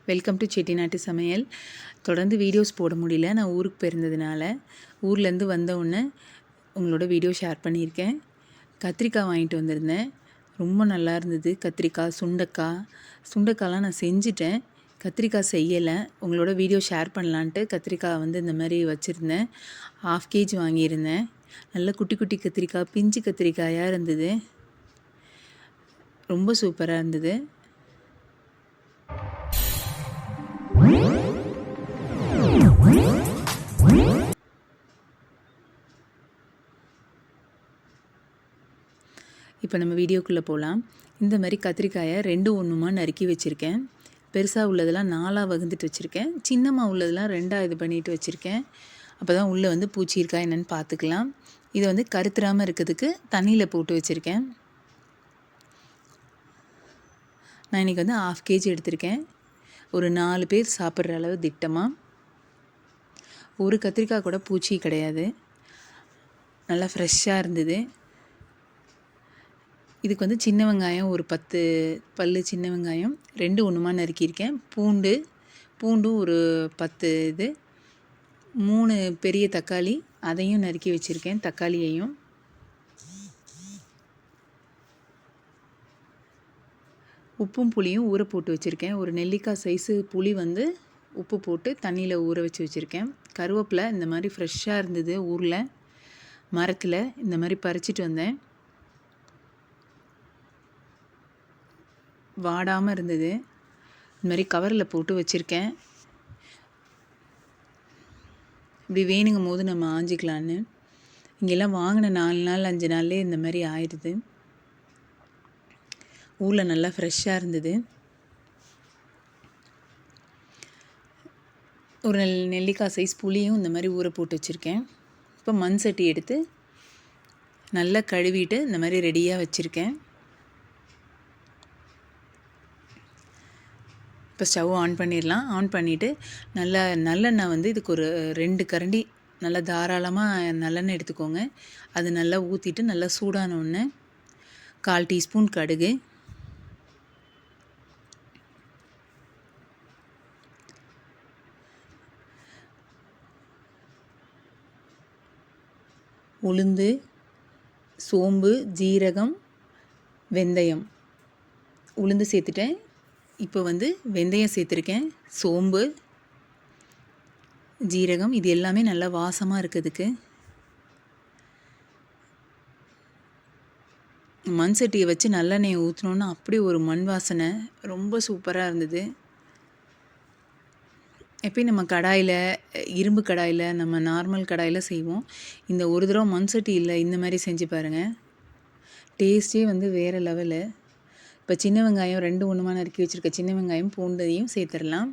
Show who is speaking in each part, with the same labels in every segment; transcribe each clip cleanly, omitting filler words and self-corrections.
Speaker 1: Welcome to செட்டிநாட்டு சமையல். தொடர்ந்து videos போட முடியல, நான் ஊருக்கு போயிருந்ததுனால. ஊர்லேருந்து வந்த உடனே உங்களோட வீடியோ ஷேர் பண்ணியிருக்கேன். கத்திரிக்காய் வாங்கிட்டு வந்திருந்தேன். ரொம்ப நல்லா இருந்தது. கத்திரிக்காய், சுண்டைக்காய்லாம் நான் செஞ்சுட்டேன். கத்திரிக்காய் செய்யலை. உங்களோட வீடியோ ஷேர் பண்ணலான்ட்டு கத்திரிக்காய் இந்த மாதிரி வச்சுருந்தேன். 1/2 kg வாங்கியிருந்தேன். நல்ல குட்டி குட்டி கத்திரிக்காய், பிஞ்சு கத்திரிக்காயாக இருந்தது. ரொம்ப சூப்பராக இருந்தது. இப்போ நம்ம வீடியோக்குள்ளே போகலாம். இந்த மாதிரி கத்திரிக்காயை 2 ஒன்றுமா நறுக்கி வச்சுருக்கேன். பெருசாக உள்ளதெல்லாம் 4ஆக வகுந்துட்டு வச்சுருக்கேன். சின்னமாக உள்ளதெல்லாம் 2ஆக இது பண்ணிட்டு வச்சுருக்கேன். அப்போ தான் உள்ளே பூச்சி இருக்கா என்னென்னு பார்த்துக்கலாம். இதை கருத்துறாமல் இருக்கிறதுக்கு தண்ணியில் போட்டு வச்சுருக்கேன். நான் இன்றைக்கி 1/2 kg எடுத்திருக்கேன். ஒரு 4 பேர் சாப்பிட்ற அளவு திட்டமாக. ஒரு கத்திரிக்காய் கூட பூச்சி கிடையாது. நல்லா ஃப்ரெஷ்ஷாக இருந்தது. இதுக்கு சின்ன வெங்காயம் ஒரு 10 பல் சின்ன வெங்காயம் 2 ஒன்றுமா நறுக்கியிருக்கேன். பூண்டும் ஒரு 10 இது, 3 பெரிய தக்காளி அதையும் நறுக்கி வச்சுருக்கேன். தக்காளியையும் உப்பும் புளியும் ஊற போட்டு வச்சுருக்கேன். ஒரு நெல்லிக்காய் சைஸு புளி உப்பு போட்டு தண்ணியில் ஊற வச்சு வச்சுருக்கேன். கருவேப்பிலை இந்த மாதிரி ஃப்ரெஷ்ஷாக இருந்தது. ஊரில் மரத்தில் இந்த மாதிரி பறிச்சிட்டு வந்தேன். வாடாமல் இருந்தது. இந்த மாதிரி கவரில் போட்டு வச்சுருக்கேன். இப்படி வேணுங்கும் போது நம்ம ஆஞ்சிக்கலான்னு. இங்கெல்லாம் வாங்கின 4 நாள் 5 நாள்லேயே இந்த மாதிரி ஆயிடுது. ஊரில் நல்லா ஃப்ரெஷ்ஷாக இருந்தது. ஒரு நெல்லிக்காய் சைஸ் புளியும் இந்த மாதிரி ஊற போட்டு வச்சுருக்கேன். இப்போ மண் சட்டி எடுத்து நல்லா கழுவிட்டு இந்த மாதிரி ரெடியாக வச்சுருக்கேன். இப்போ ஸ்டவ் ஆன் பண்ணிடலாம். ஆன் பண்ணிவிட்டு நல்லெண்ணெய் இதுக்கு ஒரு 2 கரண்டி நல்லா தாராளமாக நல்லெண்ணெய் எடுத்துக்கோங்க. அது நல்லா ஊற்றிட்டு நல்லா சூடான உடனே 1/4 டீஸ்பூன் கடுகு, உளுந்து, சோம்பு, ஜீரகம், வெந்தயம். உளுந்து சேர்த்துட்டேன். இப்போ வெந்தயம் சேர்த்துருக்கேன். சோம்பு, ஜீரகம் இது எல்லாமே நல்லா வாசமாக இருக்கிறதுக்கு. மண் சட்டியை வச்சு நல்லெண்ணெயை ஊற்றினோன்னா அப்படி ஒரு மண் வாசனை ரொம்ப சூப்பராக இருந்தது. எப்பயும் நம்ம கடாயில், இரும்பு கடாயில், நம்ம நார்மல் கடாயில் செய்வோம். இந்த ஒரு தடவை மண் சட்டி இல்லை, இந்த மாதிரி செஞ்சு பாருங்கள். டேஸ்ட்டே வேறு லெவலு. இப்போ சின்ன வெங்காயம் 2 ஒன்றுமா நறுக்கி வச்சுருக்க சின்ன வெங்காயம் பூண்டையும் சேர்த்துடலாம்.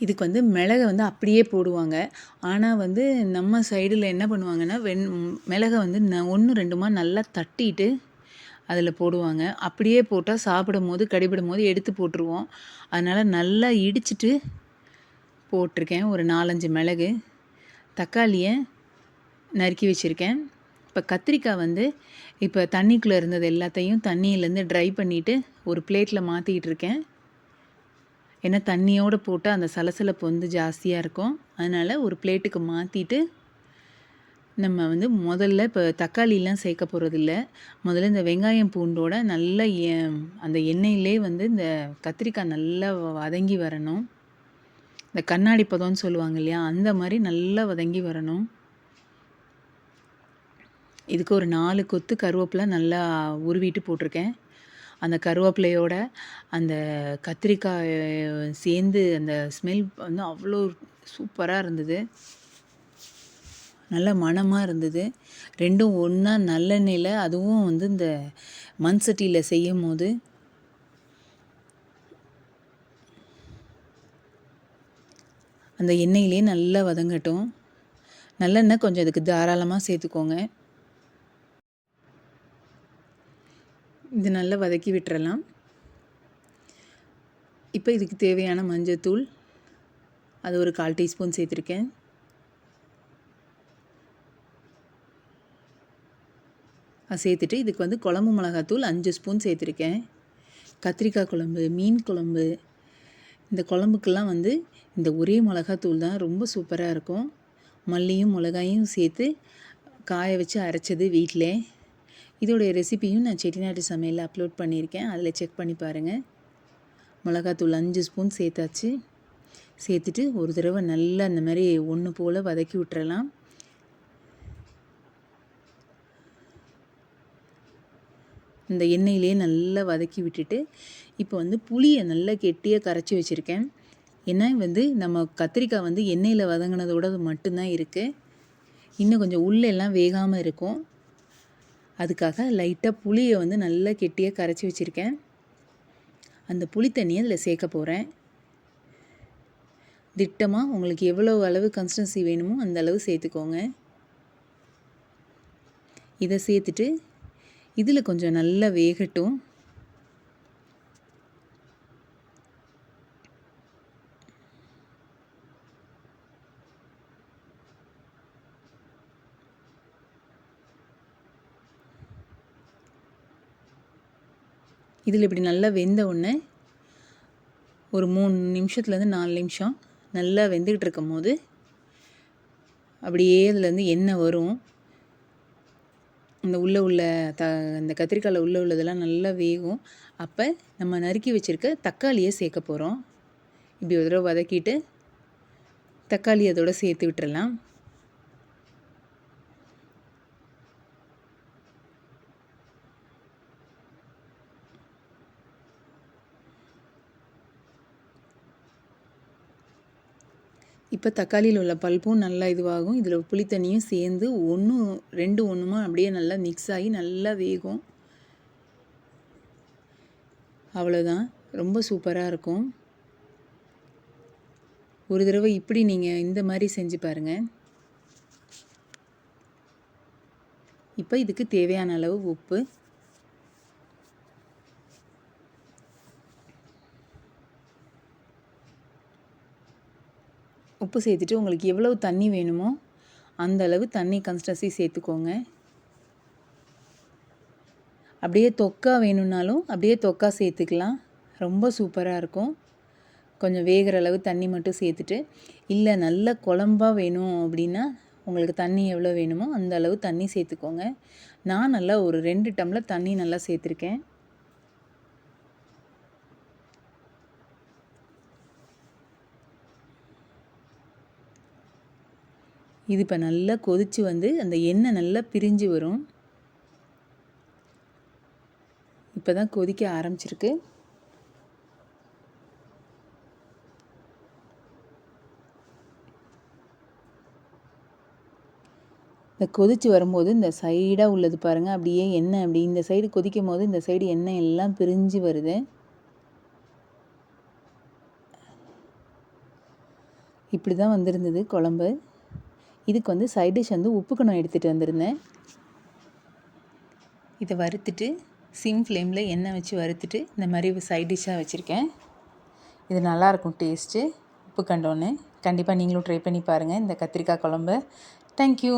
Speaker 1: இதுக்கு மிளகை அப்படியே போடுவாங்க. ஆனால் நம்ம சைடில் என்ன பண்ணுவாங்கன்னா மிளகை 1 2மா நல்லா தட்டிட்டு அதில் போடுவாங்க. அப்படியே போட்டால் சாப்பிடும் போது கடிபடும் போது எடுத்து போட்டுருவோம். அதனால் நல்லா இடிச்சிட்டு போட்டிருக்கேன். ஒரு 4 5 மிளகு. தக்காளியை நறுக்கி வச்சுருக்கேன். இப்போ கத்திரிக்காய் இப்போ தண்ணிக்குள்ளே இருந்தது எல்லாத்தையும் தண்ணியிலேருந்து ட்ரை பண்ணிவிட்டு ஒரு பிளேட்டில் மாற்றிக்கிட்டு இருக்கேன். ஏன்னா தண்ணியோடு போட்டால் அந்த சலசலப்பு ஜாஸ்தியாக இருக்கும். அதனால் ஒரு பிளேட்டுக்கு மாற்றிட்டு நம்ம முதல்ல இப்போ தக்காளிலாம் சேர்க்க போகிறதில்ல. முதல்ல இந்த வெங்காயம் பூண்டோட நல்லா அந்த எண்ணெயிலே இந்த கத்திரிக்காய் நல்லா வதங்கி வரணும். இந்த கண்ணாடி பதம்னு சொல்லுவாங்க இல்லையா, அந்த மாதிரி நல்லா வதங்கி வரணும். இதுக்கு ஒரு 4 கொத்து கருவேப்பிலை நல்லா உருவிட்டு போட்டிருக்கேன். அந்த கருவேப்பிலையோட அந்த கத்திரிக்காய் சேர்ந்து அந்த ஸ்மெல் அவ்வளோ சூப்பராக இருந்தது. நல்ல மணமாக இருந்தது. 2ம் ஒன்றா நல்லெண்ணெயில், அதுவும் இந்த மண் சட்டியில் செய்யும் போது அந்த எண்ணெயிலே நல்லா வதங்கட்டும். நல்லெண்ணெய் கொஞ்சம் இதுக்கு தாராளமாக சேர்த்துக்கோங்க. இது நல்லா வதக்கி விட்டுறலாம். இப்போ இதுக்கு தேவையான மஞ்சத்தூள் அது ஒரு 1/4 டீஸ்பூன் சேர்த்துருக்கேன். சேர்த்துட்டு இதுக்கு வந்து குழம்பு மிளகாத்தூள் 5 ஸ்பூன் சேர்த்துருக்கேன். கத்திரிக்காய் குழம்பு, மீன் குழம்பு, இந்த குழம்புக்கெல்லாம் வந்து இந்த ஒரே மிளகாத்தூள் தான் ரொம்ப சூப்பராக இருக்கும். மல்லியும் மிளகாயும் சேர்த்து காய வச்சு அரைச்சது வீட்டிலே. இதோடைய ரெசிபியும் நான் செட்டிநாட்டு சமையலில் அப்லோட் பண்ணியிருக்கேன், அதில் செக் பண்ணி பாருங்கள். மிளகாத்தூள் 5 ஸ்பூன் சேர்த்தாச்சு. சேர்த்துட்டு ஒரு தடவை நல்லா அந்த மாதிரி ஒன்று போல் வதக்கி விட்டுறலாம். இந்த எண்ணெயிலே நல்லா வதக்கி விட்டுட்டு இப்போ வந்து புளியை நல்லா கெட்டியாக கரைச்சி வச்சுருக்கேன். ஏன்னா வந்து நம்ம கத்திரிக்காய் வந்து எண்ணெயில் வதங்கினதோட அது மட்டும்தான் இருக்குது. இன்னும் கொஞ்சம் உள்ளெல்லாம் வேகாமல் இருக்கும். அதுக்காக லைட்டாக புளியை வந்து நல்லா கெட்டியாக கரைச்சி வச்சுருக்கேன். அந்த புளி தண்ணியை அதில் சேர்க்க போகிறேன். திட்டமாக உங்களுக்கு எவ்வளோ அளவு கன்சிஸ்டன்சி வேணுமோ அந்த அளவு சேர்த்துக்கோங்க. இதை சேர்த்துட்டு இதில் கொஞ்சம் நல்லா வேகட்டும். இதில் இப்படி நல்லா வெந்த உடனே ஒரு 3 நிமிஷத்துலேருந்து 4 நிமிஷம் நல்லா வெந்துக்கிட்டு இருக்கும் போது அப்படியே அதுலேருந்து எண்ணெய் வரும். இந்த இந்த கத்திரிக்காயில் உள்ளதெல்லாம் நல்லா வேகும். அப்போ நம்ம நறுக்கி வச்சுருக்க தக்காளியை சேர்க்க போகிறோம். இப்படி ஒரு தடவை வதக்கிட்டு தக்காளி அதோடு சேர்த்து விட்டுறலாம். இப்போ தக்காளியில் உள்ள பல்ப்பும் நல்லா இதுவாகும். இதில் புளி தண்ணியும் சேர்ந்து 2 ஒன்றுமா அப்படியே நல்லா மிக்ஸ் ஆகி நல்லா வேகும். அவ்வளோதான், ரொம்ப சூப்பராக இருக்கும். ஒரு தடவை இப்படி நீங்கள் இந்த மாதிரி செஞ்சு பாருங்கள். இப்போ இதுக்கு தேவையான அளவு உப்பு, சேர்த்துட்டு உங்களுக்கு எவ்வளவு தண்ணி வேணுமோ அந்த அளவு தண்ணி கன்சிஸ்டன்சி சேர்த்துக்கோங்க. அப்படியே தொக்கா வேணும்னாலும் அப்படியே தொக்கா சேர்த்துக்கலாம். ரொம்ப சூப்பராக இருக்கும். கொஞ்சம் வேகிற அளவு தண்ணி மட்டும் சேர்த்துட்டு, இல்லை நல்ல குழம்பா வேணும் அப்படின்னா உங்களுக்கு தண்ணி எவ்வளோ வேணுமோ அந்த அளவு தண்ணி சேர்த்துக்கோங்க. நான் நல்லா ஒரு 2 டம்ளர் தண்ணி நல்லா சேர்த்துருக்கேன். இது இப்போ நல்லா கொதித்து வந்து அந்த எண்ணெய் நல்லா பிரிஞ்சு வரும். இப்போ தான் கொதிக்க ஆரம்பிச்சிருக்கு. இந்த கொதித்து வரும்போது இந்த சைடாக உள்ளது பாருங்கள், அப்படியே எண்ணெய் அப்படி இந்த சைடு கொதிக்கும் போது இந்த சைடு எண்ணெய் எல்லாம் பிரிஞ்சு வருது. இப்படி தான் வந்திருந்தது குழம்பு. இதுக்கு வந்து சைட் டிஷ் வந்து உப்புக்கணம் எடுத்துகிட்டு வந்திருந்தேன். இதை வறுத்துட்டு சிம் ஃப்ளேமில் எண்ணெய் வச்சு வறுத்துட்டு இந்த மாதிரி சைட் டிஷ்ஷாக வச்சுருக்கேன். இது நல்லாயிருக்கும் டேஸ்ட்டு. உப்பு கண்டோன்னு கண்டிப்பாக நீங்களும் ட்ரை பண்ணி பாருங்கள் இந்த கத்திரிக்காய் குழம்பு. தேங்க்யூ.